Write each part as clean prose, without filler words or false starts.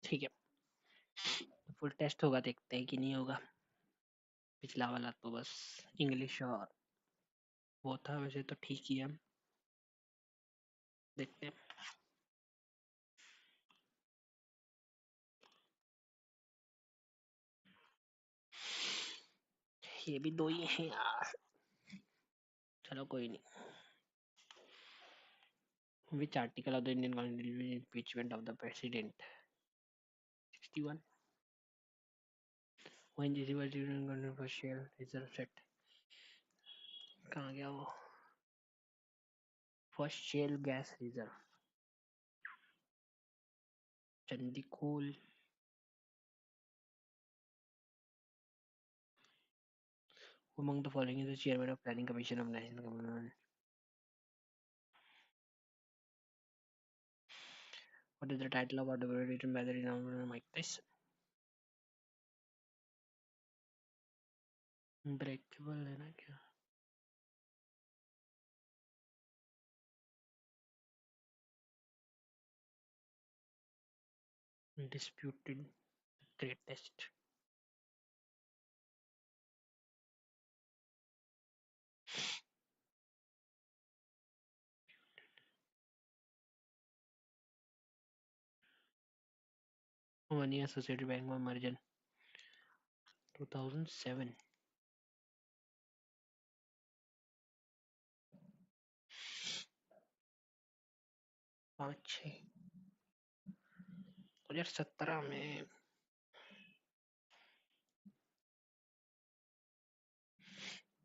ठीक है, full test होगा, देखते हैं कि नहीं होगा। पिछला वाला तो बस इंग्लिश और वो था, वैसे तो ठीक ही है, देखते हैं। ये भी दो ही हैं यार, चलो कोई नहीं। Which article of the Indian Constitution is impeachment of the president? 61. When this was controversial reserve set. कहाँ गया वो? First shale gas reserve. चंदीखोल. Among the following is the chairman of Planning Commission of National Government. What is the title of autobiography written by the renowned Mike Tyson? Unbreakable है ना क्या? Undisputed greatest. One year Society Bank of merger. 2007. 2017 में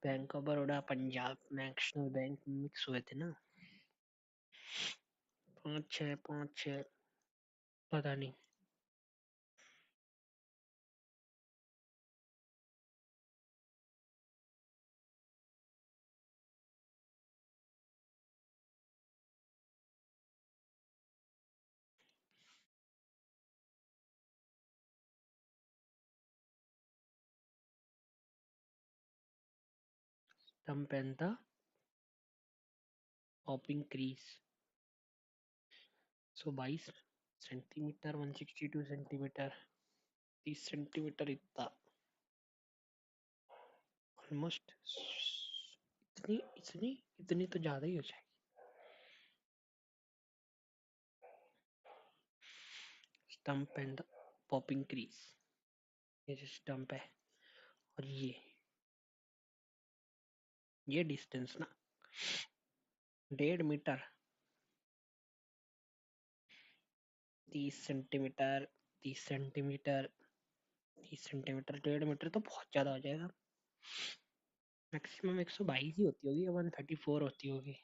bank of Baroda Punjab national bank mix हुए थे ना, 5-6 पता नहीं। Thumb and the popping crease. So 22 centimetre, 162 centimetre, 30 centimetre, इतना ऑलमोस्ट। इतनी इतनी इतनी तो ज्यादा ही हो जाएगी। स्टंप एंड पॉपिंग क्रीज, ये जो स्टंप है और ये डिस्टेंस ना 1.5 metre, 30 centimetre, 30 centimetre, 30 centimetre, 1.5 metre तो बहुत ज्यादा हो जाएगा। मैक्सिमम 122 ही होती होगी या 134 होती होगी।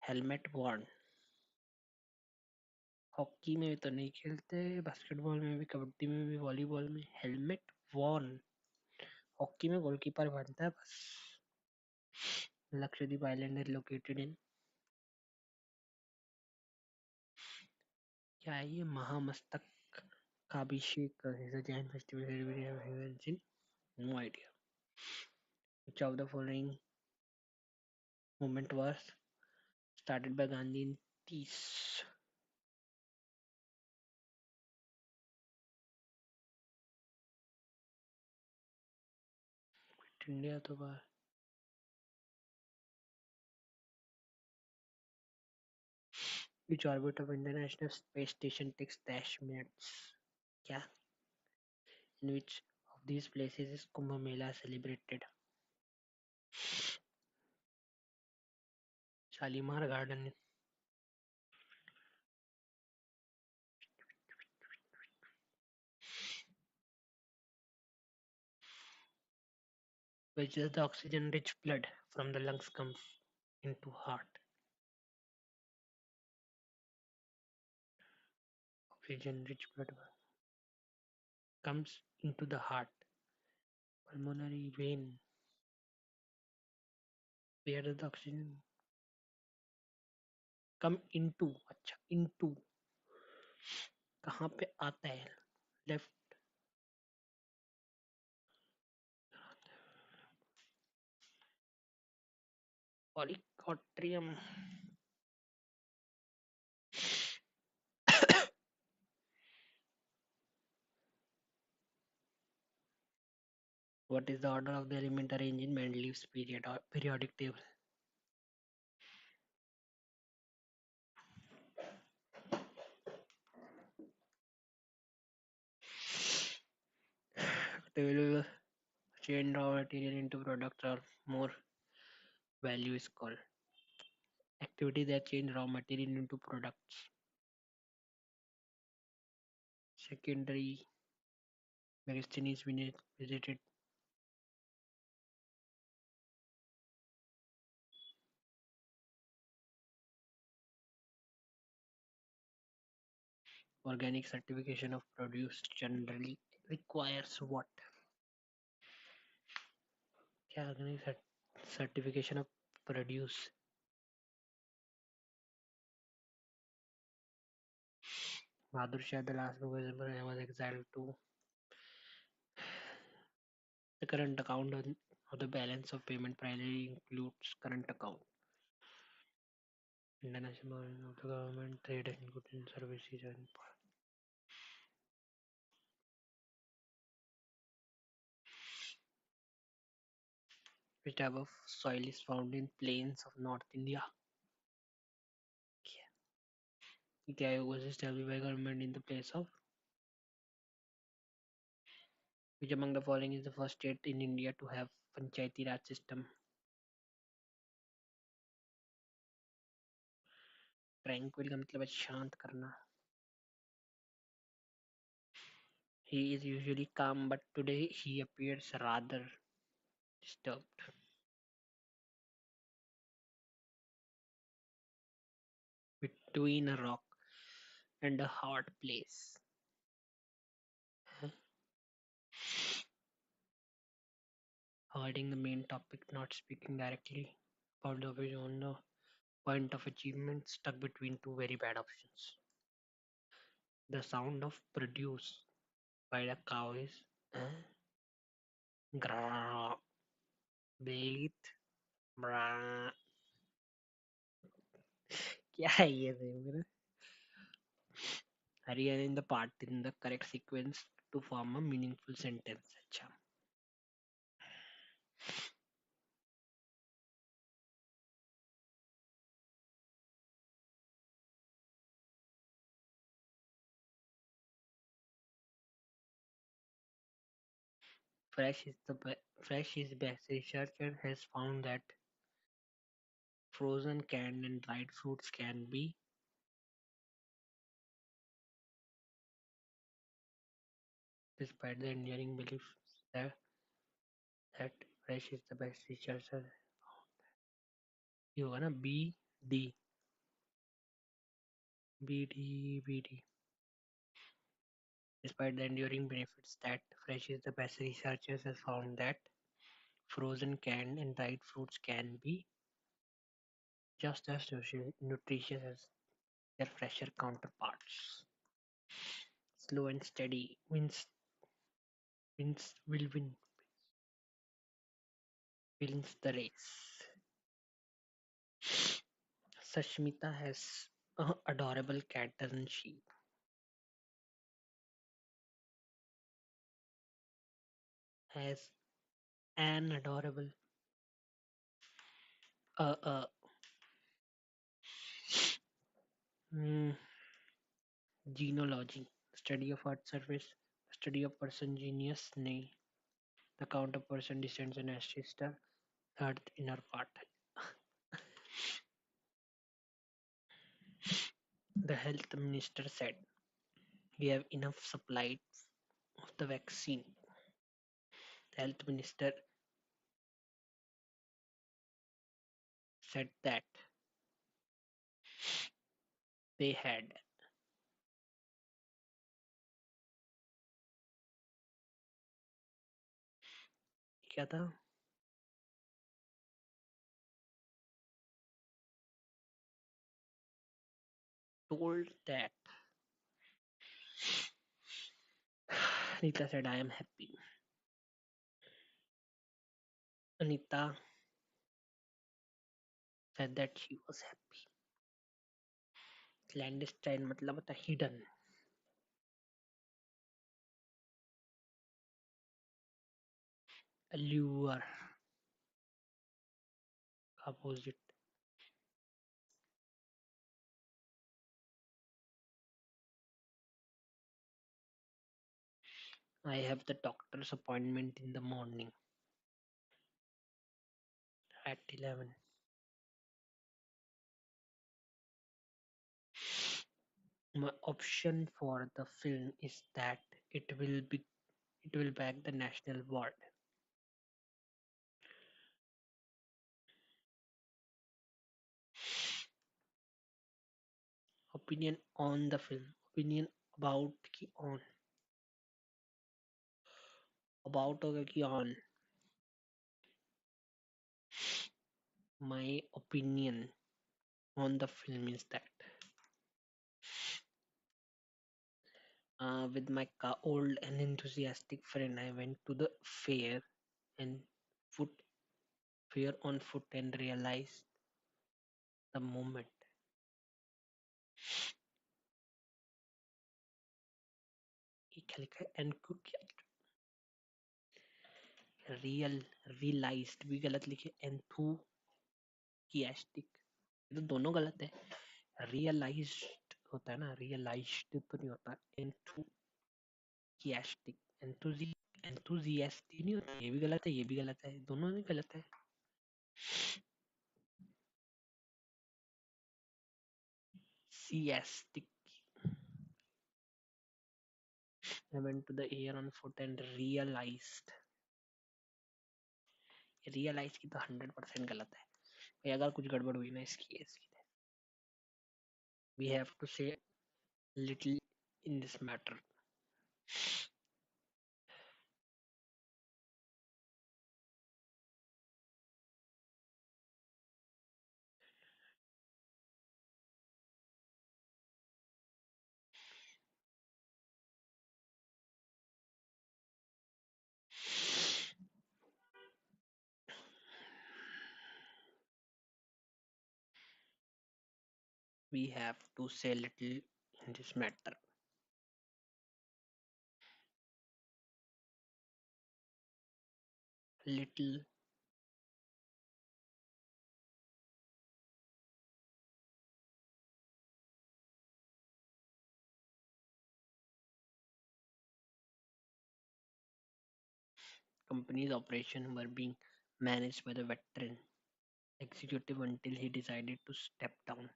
हेलमेट वॉर्न, हॉकी में तो नहीं खेलते, बास्केटबॉल में भी, कबड्डी में भी, वॉलीबॉल में। हेलमेट वॉर्न, हॉकी में गोलकीपर बनता है बस। Lakshadweep island is located in, क्या है ये? महामस्तक का अभिषेक is a Jain festival celebrated in, no idea. Which of the following movement was started by Gandhi in 30? India तो बाहर। Which orbit of International Space Station takes -minutes? क्या? In which of these places is Kumbh Mela celebrated? Shalimar Garden. Which is the oxygen-rich blood from the lungs comes into heart? Oxygen-rich blood comes into the heart. Pulmonary vein. Where does the oxygen come into? अच्छा, into कहाँ पे आता है? Left. पॉलीकॉट्रियम। What is the order of the element arranged in Mendeleev's period or periodic table? Table will change raw material into products or more value is called. Activity that change raw material into products. Secondary medicine is visited. Organic certification of produce generally requires what? क्या organic certification of produce? Bahadur Shah, the last book was exiled to the current account of the balance of payment primarily includes current account. International of the government, trade and goods and services and which type of soil is found in plains of North India. Niti Aayog was established by government in the place of which among the following is the first state in India to have Panchayati Raj system? Tranquil का मतलब है शांत करना. He is usually calm, but today he appears rather disturbed. Between a rock and a hard place. Avoiding the main topic, not speaking directly about the vision on the point of achievement, stuck between two very bad options. The sound of produce by the cow is grrr, beat, brrr. क्या है ये Rearrange the part in the correct sequence to form a meaningful sentence. अच्छा. Fresh is best. Researcher has found that frozen, canned, and dried fruits can be, despite the enduring belief that, that fresh is the best. Researcher, you wanna B D. Despite the enduring benefits that fresh is the best, researchers have found that frozen, canned, and dried fruits can be just as nutritious as their fresher counterparts. Slow and steady wins the race. Sashmita has an adorable cat, doesn't she? Has an adorable uh uh mm, genealogy, study of earth surface, study of person genius, nay, the count of person descends on ancestor, earth inner part. The health minister said, we have enough supply of the vaccine. The health minister said that they had क्या था? Told that Anita said I am happy. Anita said that she was happy. Clandestine मतलब होता है hidden. allure, opposite. I have the doctor's appointment in the morning at 11. My option for the film is that it will back the national award. Opinion on the film. Opinion about ki on about होगा कि on. My opinion on the film is that with my old and enthusiastic friend, I went to the and foot fair on foot and realized the moment. ये क्या लिखा है? Real realised भी गलत लिखे enthusiastic ये तो दोनों गलत है रियलाइज्ड होता है ना रियलाइज्ड तो नहीं होता एंथुसियास्टिक एंथुसियास्टिक नहीं होता ये भी गलत है ये भी गलत है दोनों ही गलत है siastic I went to the air on foot and realized की तो 100% गलत है भाई अगर कुछ गड़बड़ हुई ना इसकी we have to say little in this matter we have to say little in this matter little company's operation were being managed by the veteran executive until he decided to step down.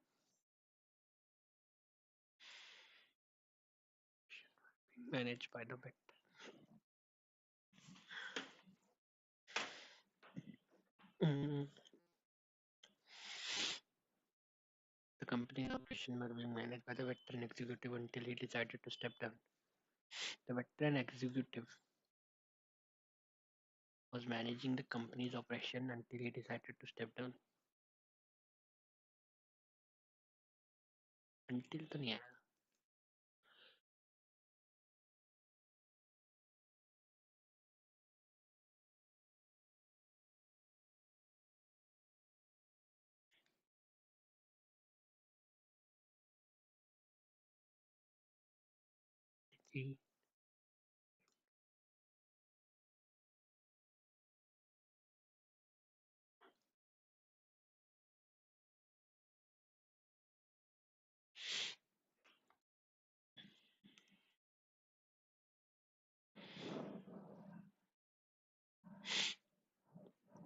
Managed by the veteran. Mm, the company's operation were being managed by the veteran executive until he decided to step down. The veteran executive was managing the company's operation until he decided to step down. Until तो नहीं आया जी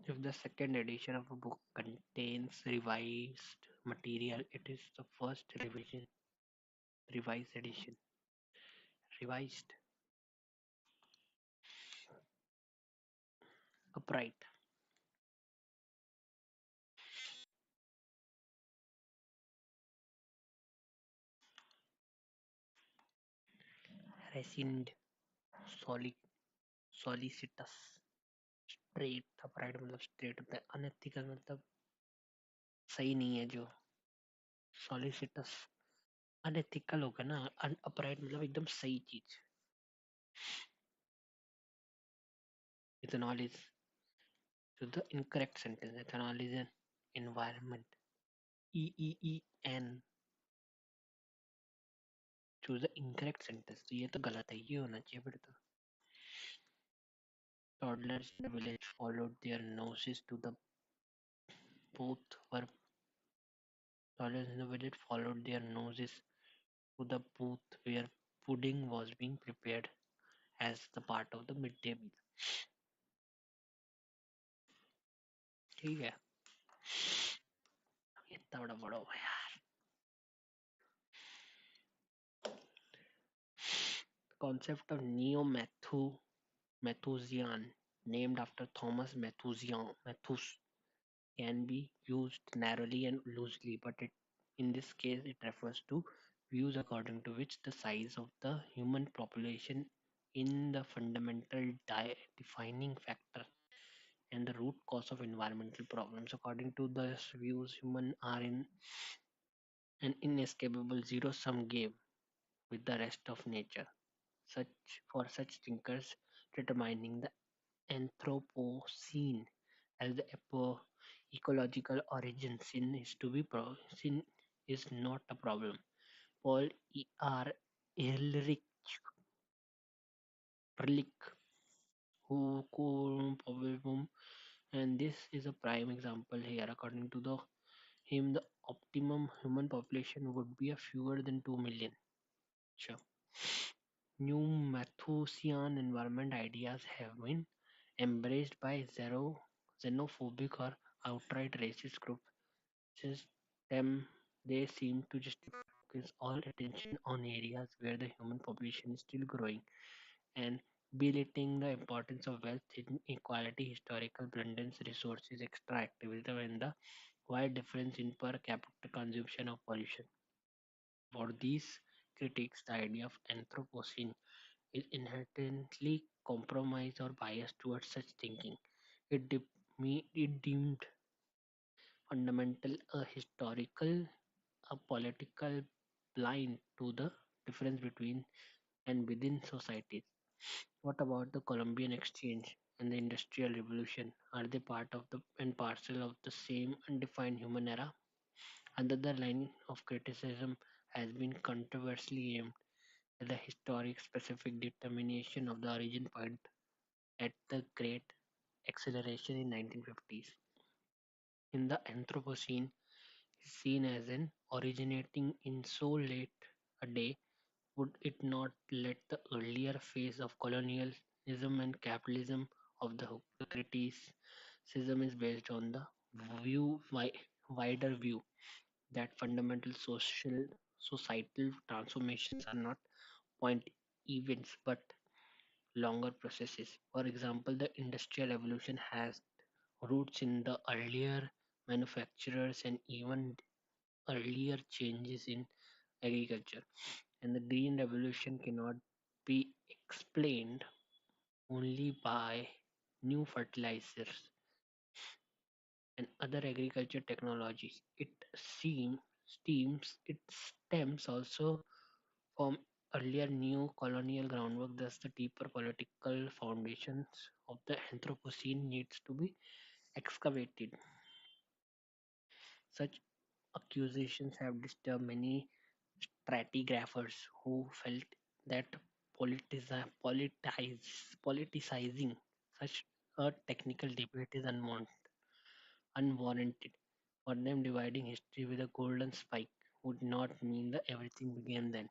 If the second edition of a book contains revised material, it is the first revised edition. Revised, upright, rescind, soli, solicitous, straight, upright मतलब straight होता है unethical मतलब सही नहीं है जो solicitous unethical होगा ना upright मतलब एकदम सही चीज ethanol is to the incorrect sentence ethanol is an environment EEEN choose the incorrect sentence तो ये तो गलत है ये होना चाहिए फिर तो Toddlers in the village followed their noses to the booth where Toddlers in the village followed their noses to the booth where pudding was being prepared as the part of the midday meal. ठीक है इतना बड़ा बड़ा हो गया concept of Malthusian, named after Thomas Malthus, can be used narrowly and loosely, but in this case it refers to views according to which the size of the human population in the fundamental defining factor and the root cause of environmental problems. According to these views, humans are in an inescapable zero-sum game with the rest of nature. Such thinkers, determining the Anthropocene as the ecological origin sin is not a problem. Paul Ehrlich, who and this is a prime example here. According to him, the optimum human population would be a fewer than 2 million. Sure. New Malthusian environment ideas have been embraced by xenophobic or outright racist groups. Since them, they seem to just focus all attention on areas where the human population is still growing and belittling the importance of wealth inequality, historical abundance, resources, extractivism, and the wide difference in per capita consumption of pollution. For these critics, the idea of Anthropocene is inherently compromised or biased towards such thinking. It deemed fundamental a historical, a political blind to the difference between and within societies. What about the Columbian Exchange and the Industrial Revolution? Are they part of the and parcel of the same undefined human era? Another line of criticism has been controversially aimed at the historic specific determination of the origin point at the Great Acceleration in 1950s. In the Anthropocene, is seen as an originating in so late a day, would it not let the earlier phase of colonialism and capitalism of the criticism is based on the wider view that fundamental societal transformations are not point events but longer processes. For example, the industrial evolution has roots in the earlier manufacturers and even earlier changes in agriculture, and the green revolution cannot be explained only by new fertilizers and other agriculture technologies. It stems also from earlier new colonial groundwork. Thus, the deeper political foundations of the Anthropocene needs to be excavated. Such accusations have disturbed many stratigraphers who felt that politicizing such a technical debate is unwarranted. For them, dividing history with a golden spike would not mean that everything began then.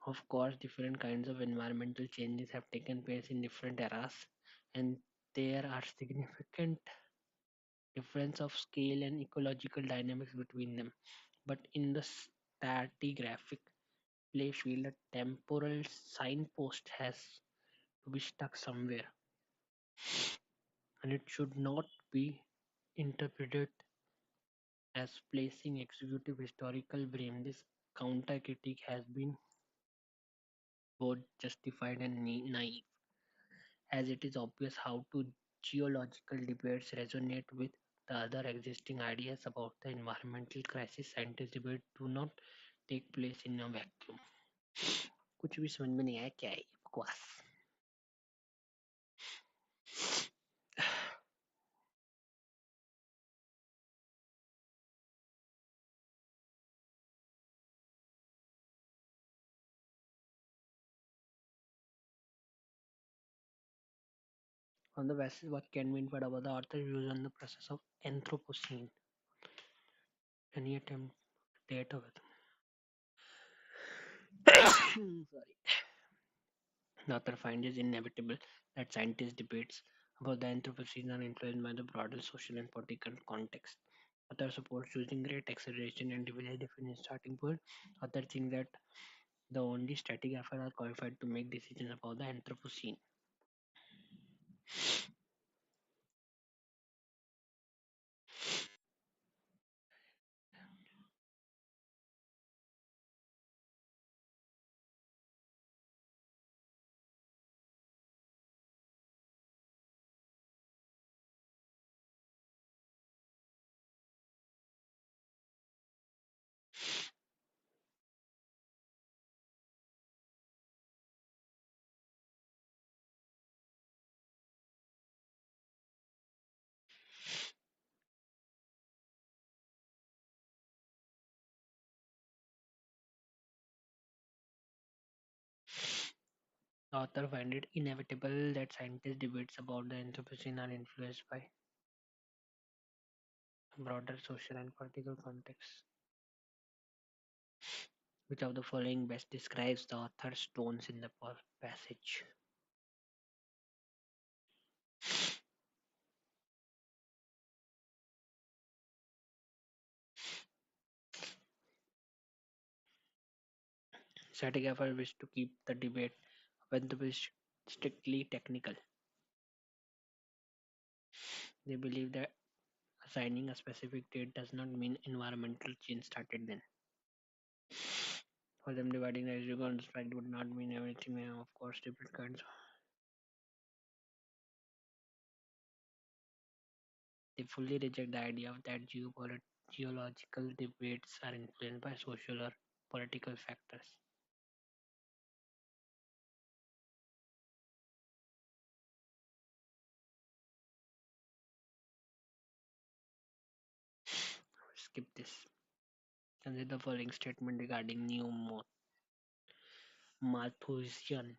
Of course, different kinds of environmental changes have taken place in different eras, and there are significant difference of scale and ecological dynamics between them. But in the stratigraphic playfield, a temporal signpost has to be stuck somewhere, and it should not be interpreted as placing executive historical blame. This counter critique has been both justified and naive, as it is obvious how to geological debates resonate with the other existing ideas about the environmental crisis. Scientist debate do not take place in a vacuum. कुछ भी समझ में नहीं आया क्या है ये बकवास On the basis what can be inferred about the author's views on the process of Anthropocene. Any attempt data with sorry. The author finds it inevitable that scientists' debates about the Anthropocene are influenced by the broader social and political context. Author supports using great acceleration and division definition starting point. Author thinks that the only stratigraphers are qualified to make decisions about the Anthropocene. The author finds it inevitable that scientists' debates about the Anthropocene are influenced by broader social and political context. Which of the following best describes the author's tones in the passage? Stratigraphers wish to keep the debate of Anthropocene strictly technical. They believe that assigning a specific date does not mean environmental change started then. For them, dividing the issue on strike would not mean everything. Of course, different kinds. They fully reject the idea of that geological debates are influenced by social or political factors. Skip this. Consider the following statement regarding new Malthusian.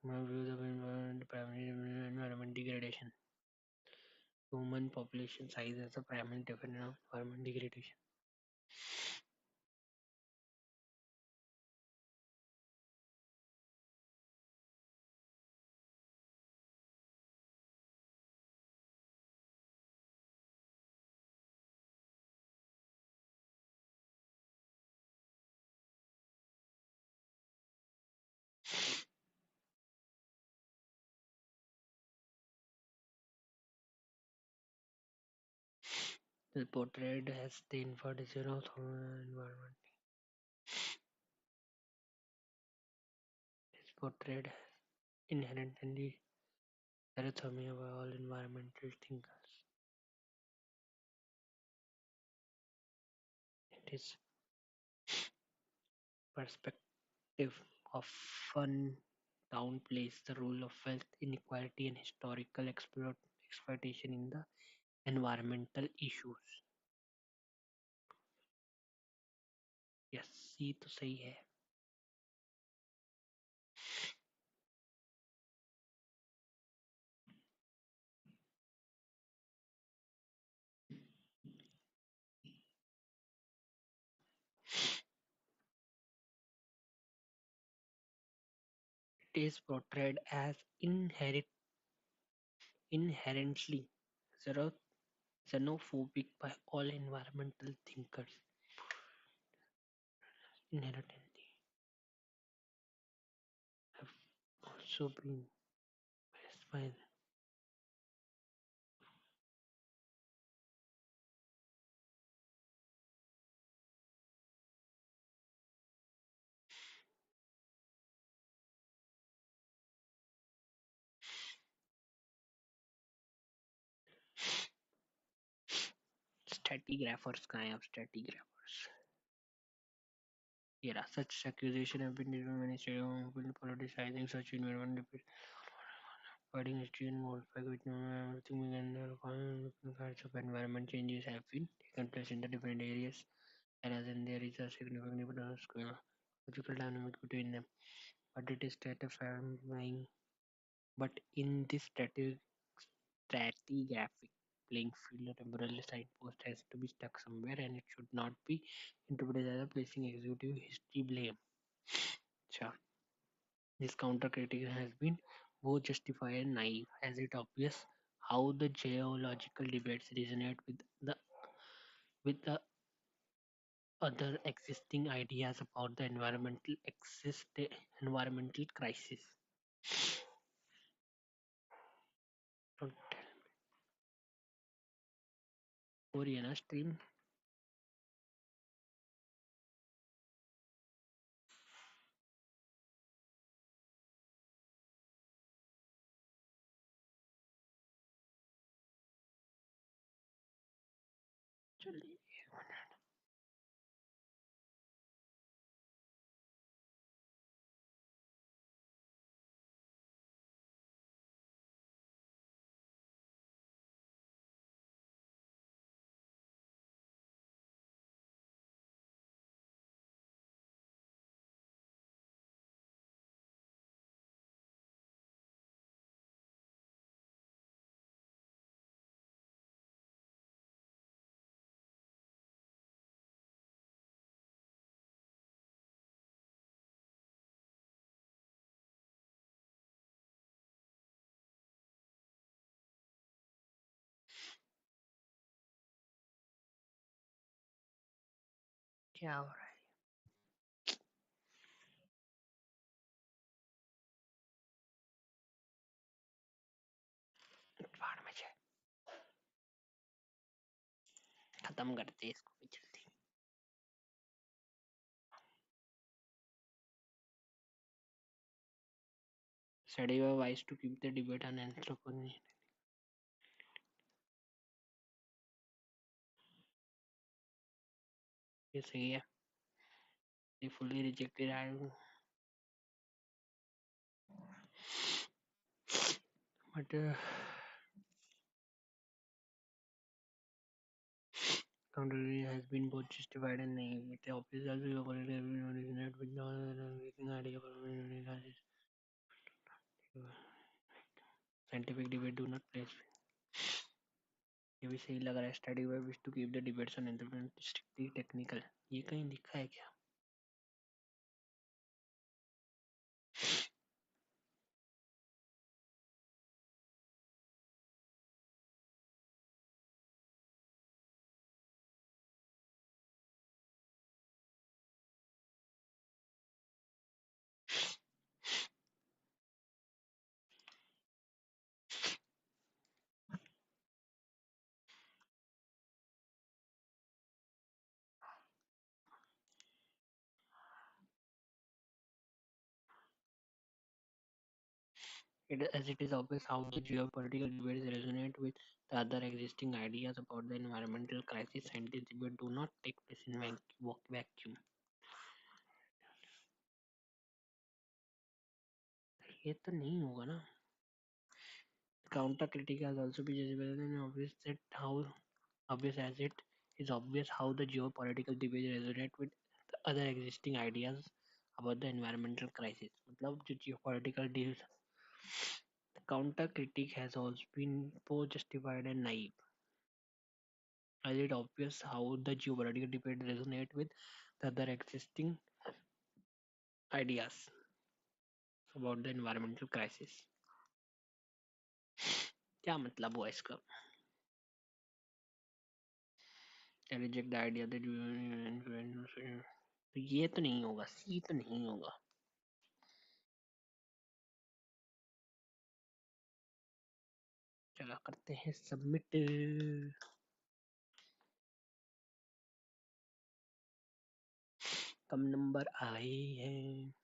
My views of environment, primary environment degradation. Human population size as a primary definition of environment degradation. Is portrayed as the infertility of environment. Is portrayed as inherently Erythromia by all environmental thinkers. It is perspective often downplays the role of wealth inequality and historical exploitation in the environmental issues. Yes, ये तो सही है. It is portrayed as inherently xero- xenophobic by all environmental thinkers. Inherently have also been expressed by stratigraphers. Kind of stratigraphers. Yeah, such accusations have been made by many states who have been politicizing such environmental. Providing history and modify with everything we can kinds of environment changes have been taken place in the different areas, and then there is a significant physical dynamic between them. But it is stratifying. But in this stratigraphic playing field, a temporary signpost has to be stuck somewhere, and it should not be interpreted as a placing executive history blame. Sure. This counter-critique has been both justified and naive, as it obvious how the geological debates resonate with the other existing ideas about the environmental crisis. Don't Oriana stream. चलिए, क्या हो रहा है बाहर में जाए खत्म करते हैं इसको भी जल्दी study wise to keep the debate on anthropology ये सही है they fully rejected but counter has been both justified and naive. The obvious also originated with no everything idea scientific debate do not place. ये भी सही लग रहा है study wise wish to keep the debates on anthropology strictly technical. ये कहीं लिखा है क्या? As it is obvious how the geopolitical debates resonate with the other existing ideas about the environmental crisis, scientific debates do not take place in vacuum. ये तो नहीं होगा ना. Counter critique has also been visible and obvious as it is obvious how the geopolitical debates resonate with the other existing ideas about the environmental crisis. मतलब जो geopolitical deals, the counter critique has also been both justified and naive. As it obvious how the geopolitical debate resonate with the other existing ideas about the environmental crisis. क्या मतलब हुआ इसका? Reject the idea that तो ये तो नहीं होगा, सी तो नहीं होगा. चला करते हैं सबमिट. कम नंबर आए हैं.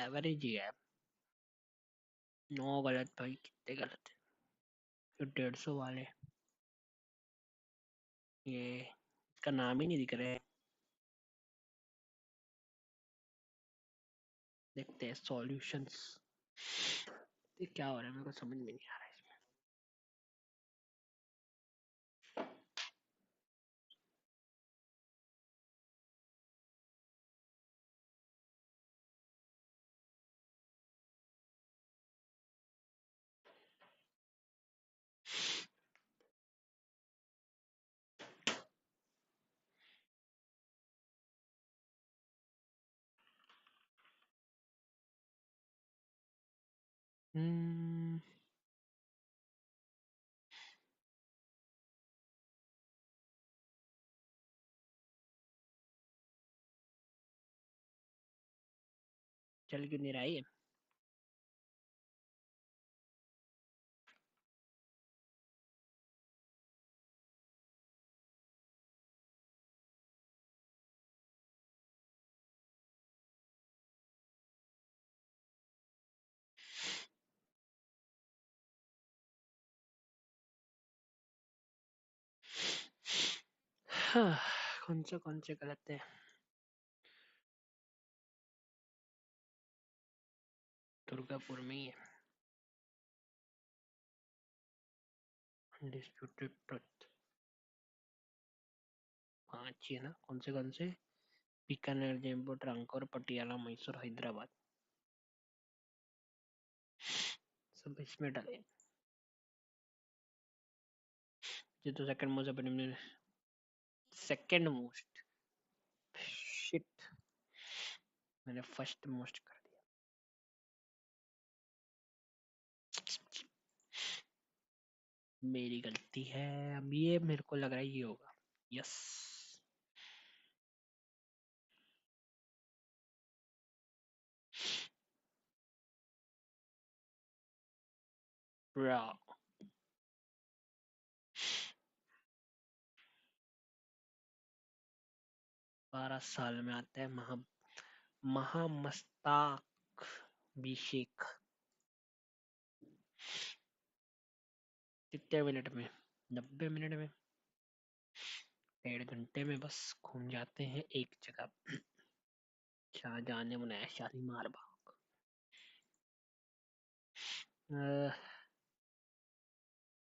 एवरेज ही है. 9 गलत भाई, कितने गलत है? फिर 150 वाले ये इसका नाम ही नहीं दिख रहा है. देखते हैं सॉल्यूशंस। ये क्या हो रहा है मेरे को समझ में नहीं आ रहा है इसमें। चल क्यों नहीं रहा है ये? हाँ, कौन से गलत है? दुर्गापुर में ही है। अनडिस्प्यूटेड ट्रुथ 5 ही है ना? कौन से? बीकानेर, जयपुर, ट्रांकोर, पटियाला, मैसूर, हैदराबाद, सब इसमें डाले। ये तो सेकंड मोस्ट अपने सेकंड मोस्ट। शिट, मैंने फर्स्ट मोस्ट कर दिया। मेरी गलती है। अब ये मेरे को लग रहा है ये होगा। यस। ब्रा 12 साल में आता है महामस्ताक अभिषेक। कितने मिनट में? 90 मिनट में। 1.5 घंटे में बस घूम जाते हैं एक जगह। शाहजहां ने बनाया शालीमार बाग।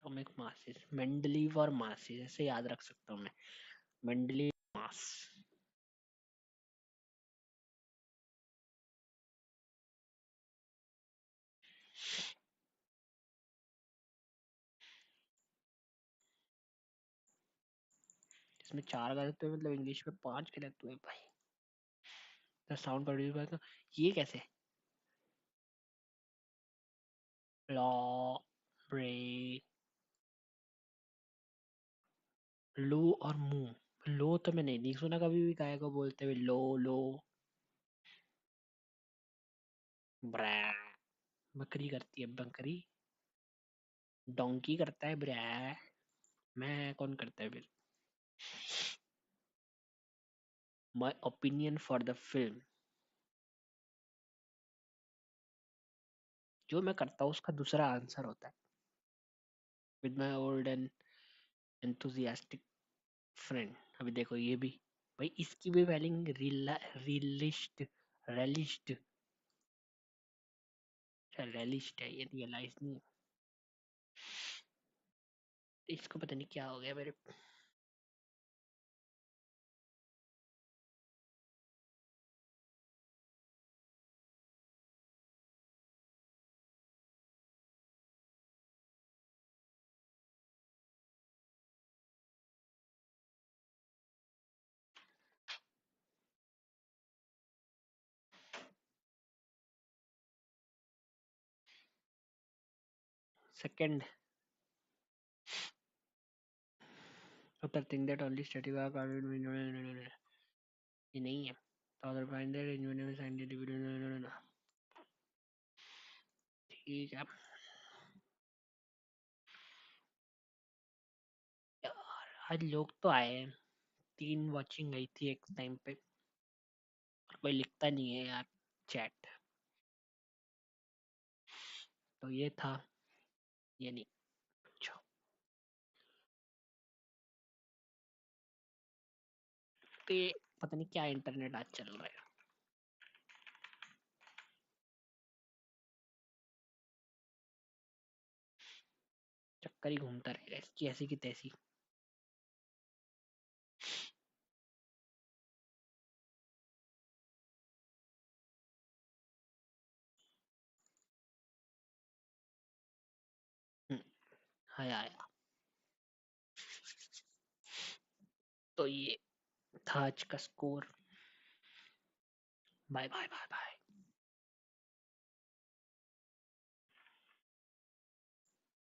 एटॉमिक मासेस, मेंडलीव और मासेस ऐसे याद रख सकता हूँ मैं। मेंडलीव मास। इसमें 4 गलत हुए, मतलब इंग्लिश में 5 गलत हुए भाई। द साउंड प्रोड्यूस बाय, ये कैसे? लॉ, ब्रे, लो और मुंह। लो तो मैंने नहीं सुना कभी भी गाय को बोलते हुए लो लो। ब्रै, बकरी करती है बकरी। डोंकी करता है ब्रै। मैं कौन करता है फिर? My opinion for the film. जो मैं करता हूँ उसका दूसरा आंसर होता है। With my old and enthusiastic friend. अभी देखो ये भी भाई, इसकी भी वेलिंग रिलिस्ट रेलिस्ट रेलिस्ट है, ये रियलाइज नहीं है। इसको पता नहीं क्या हो गया मेरे। Second after think that only static are ये नहीं है। तो other find that engineer scientific. ठीक है यार, आज लोग तो आए हैं। 3 वॉचिंग गई थी एक टाइम पे। कोई लिखता नहीं है यार चैट। तो ये था, ये नहीं। अच्छा, तो ये पता नहीं क्या इंटरनेट आज चल रहा है। चक्कर ही घूमता रहेगा इसकी ऐसी की तैसी। हम्म, आया आया। तो ये था आज का score. Bye bye bye bye.